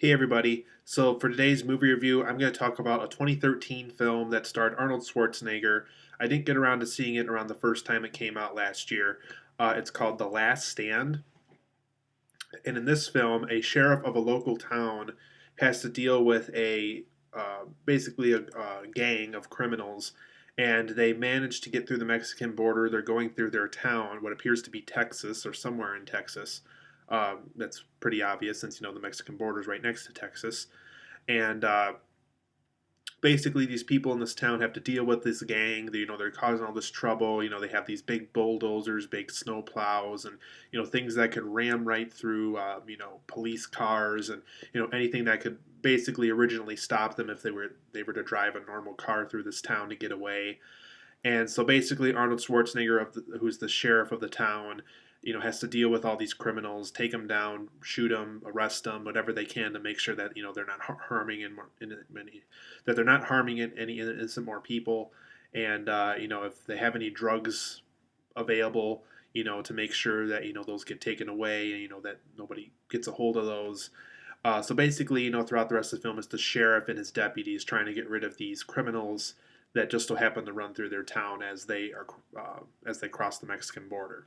Hey everybody. So for today's movie review, I'm going to talk about a 2013 film that starred Arnold Schwarzenegger. I didn't get around to seeing it around the first time it came out last year. It's called The Last Stand. And in this film, a sheriff of a local town has to deal with basically a gang of criminals, and they manage to get through the Mexican border. They're going through their town, what appears to be Texas or somewhere in Texas. That's pretty obvious since the Mexican border is right next to Texas, and basically these people in this town have to deal with this gang. They're causing all this trouble. They have these big bulldozers, big snow plows, and things that could ram right through police cars, and anything that could basically originally stop them if they were to drive a normal car through this town to get away. And so basically, Arnold Schwarzenegger, who's the sheriff of the town, has to deal with all these criminals, take them down, shoot them, arrest them, whatever they can to make sure that they're not harming that they're not harming any innocent more people, and if they have any drugs available, to make sure that those get taken away, and that nobody gets a hold of those. So basically, throughout the rest of the film, it's the sheriff and his deputies trying to get rid of these criminals that just so happen to run through their town as they cross the Mexican border.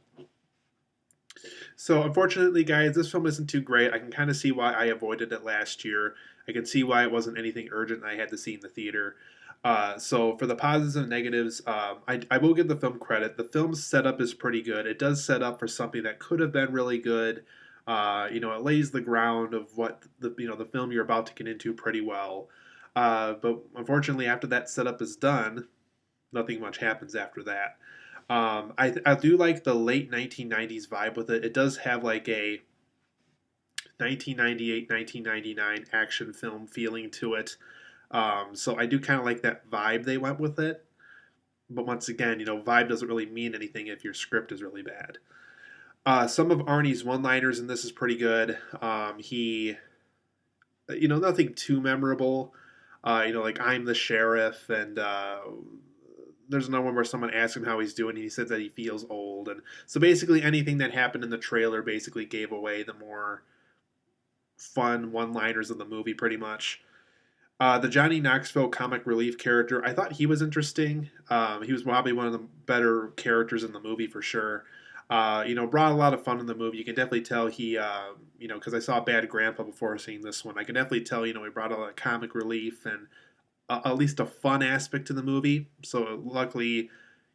So unfortunately, guys, this film isn't too great. I can kind of see why I avoided it last year. I can see why it wasn't anything urgent I had to see in the theater. So for the positives and negatives, I will give the film credit. The film's setup is pretty good. It does set up for something that could have been really good. It lays the ground of what the film you're about to get into pretty well. But unfortunately, after that setup is done, nothing much happens after that. I do like the late 1990s vibe with it. It does have like a 1998, 1999 action film feeling to it. So I do kind of like that vibe they went with it. But once again, vibe doesn't really mean anything if your script is really bad. Some of Arnie's one-liners in this is pretty good. Nothing too memorable. Like I'm the sheriff, and there's another one where someone asks him how he's doing, and he says that he feels old. And so basically, anything that happened in the trailer basically gave away the more fun one-liners of the movie, pretty much. The Johnny Knoxville comic relief character, I thought he was interesting. He was probably one of the better characters in the movie for sure. Brought a lot of fun in the movie. You can definitely tell because I saw Bad Grandpa before seeing this one. I can definitely tell, he brought a lot of comic relief and at least a fun aspect to the movie. So luckily,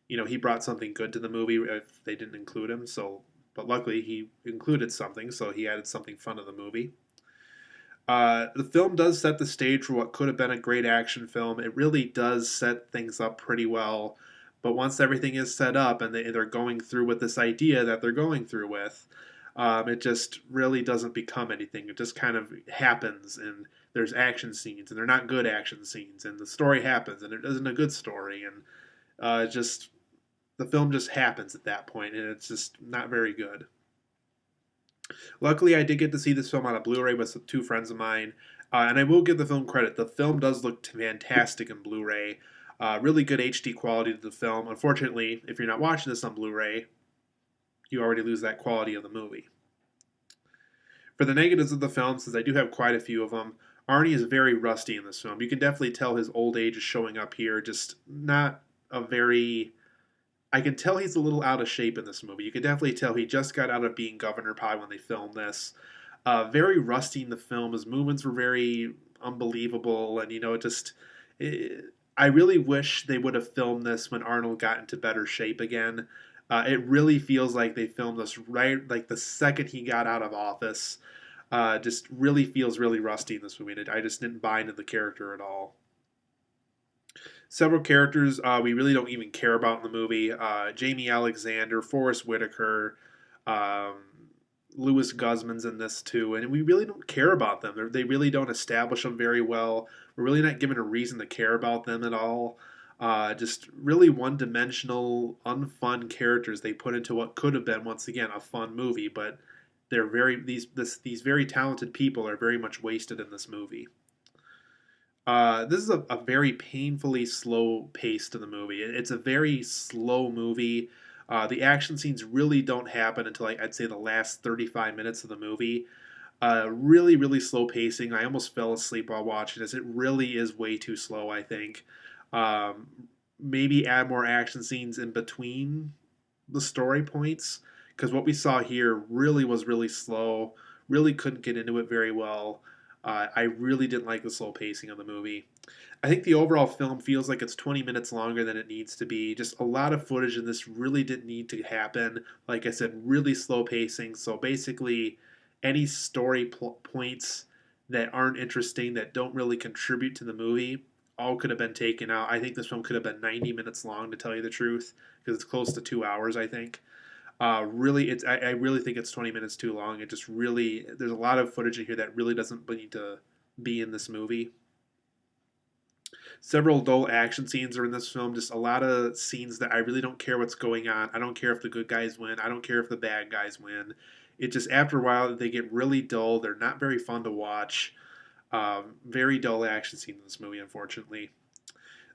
he brought something good to the movie if they didn't include him. But luckily he included something, so he added something fun to the movie. The film does set the stage for what could have been a great action film. It really does set things up pretty well. But once everything is set up and they're going through with this idea that they're going through with, it just really doesn't become anything. It just kind of happens, and there's action scenes, and they're not good action scenes, and the story happens, and it isn't a good story, and just the film just happens at that point, and it's just not very good. Luckily, I did get to see this film on a Blu-ray with two friends of mine, and I will give the film credit. The film does look fantastic in Blu-ray. Really good HD quality to the film. Unfortunately, if you're not watching this on Blu-ray, you already lose that quality of the movie. For the negatives of the film, since I do have quite a few of them, Arnie is very rusty in this film. You can definitely tell his old age is showing up here. Just not a very. I can tell he's a little out of shape in this movie. You can definitely tell he just got out of being governor probably when they filmed this. Very rusty in the film. His movements were very unbelievable, and I really wish they would have filmed this when Arnold got into better shape again. It really feels like they filmed this right like the second he got out of office. Just really feels really rusty in this movie. I just didn't buy into the character at all. Several characters we really don't even care about in the movie. Jaimie Alexander, Forrest Whitaker, um, Louis Guzman's in this too, and we really don't care about them. They really don't establish them very well. We're really not given a reason to care about them at all. Just really one-dimensional, unfun characters they put into what could have been once again a fun movie, but these very talented people are very much wasted in this movie. This is a very painfully slow pace to the movie. It's a very slow movie. The action scenes really don't happen until I'd say the last 35 minutes of the movie. Really, really slow pacing. I almost fell asleep while watching this. It really is way too slow, I think. Um, Maybe add more action scenes in between the story points, because what we saw here really was really slow. Really couldn't get into it very well. I really didn't like the slow pacing of the movie. I think the overall film feels like it's 20 minutes longer than it needs to be. Just a lot of footage in this really didn't need to happen. Like I said, really slow pacing. So basically, any story points that aren't interesting, that don't really contribute to the movie, all could have been taken out. I think this film could have been 90 minutes long, to tell you the truth, because it's close to 2 hours, I think. Really, I really think it's 20 minutes too long. It just really, there's a lot of footage in here that really doesn't need to be in this movie. Several dull action scenes are in this film. Just a lot of scenes that I really don't care what's going on. I don't care if the good guys win. I don't care if the bad guys win. It just, after a while, they get really dull. They're not very fun to watch. Very dull action scene in this movie, unfortunately.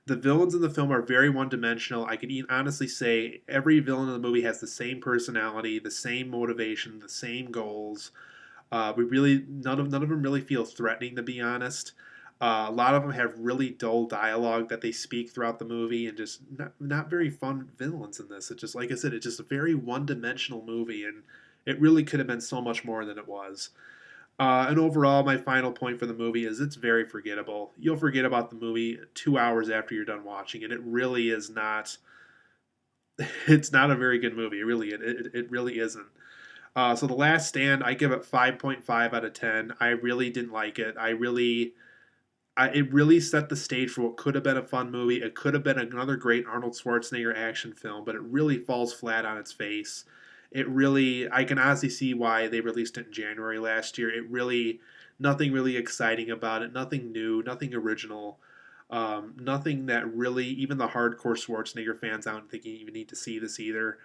The villains in the film are very one dimensional. I can honestly say every villain in the movie has the same personality, the same motivation, the same goals. We really none of them really feel threatening, to be honest. A lot of them have really dull dialogue that they speak throughout the movie, and just not very fun villains in this. It's just, like I said, it's just a very one dimensional movie, and it really could have been so much more than it was. And overall, my final point for the movie is it's very forgettable. You'll forget about the movie 2 hours after you're done watching it. It really is not. It's not a very good movie. It really isn't. So the Last Stand, I give it 5.5 out of 10. I really didn't like it. It really set the stage for what could have been a fun movie. It could have been another great Arnold Schwarzenegger action film, but it really falls flat on its face. It really, I can honestly see why they released it in January last year. It really, nothing really exciting about it. Nothing new. Nothing original. Nothing that really, even the hardcore Schwarzenegger fans, I don't think you even need to see this either.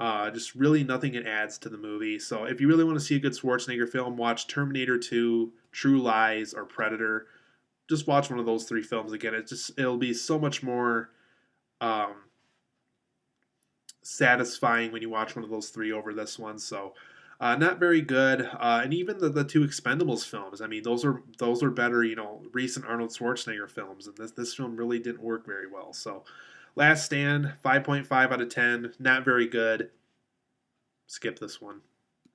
Just really nothing it adds to the movie. So if you really want to see a good Schwarzenegger film, watch Terminator 2, True Lies, or Predator. Just watch one of those three films again. It'll be so much more um, satisfying when you watch one of those three over this one. So not very good. And even the two Expendables films. I mean, those are better. Recent Arnold Schwarzenegger films, and this film really didn't work very well. So Last Stand, 5.5 out of 10. Not very good. Skip this one.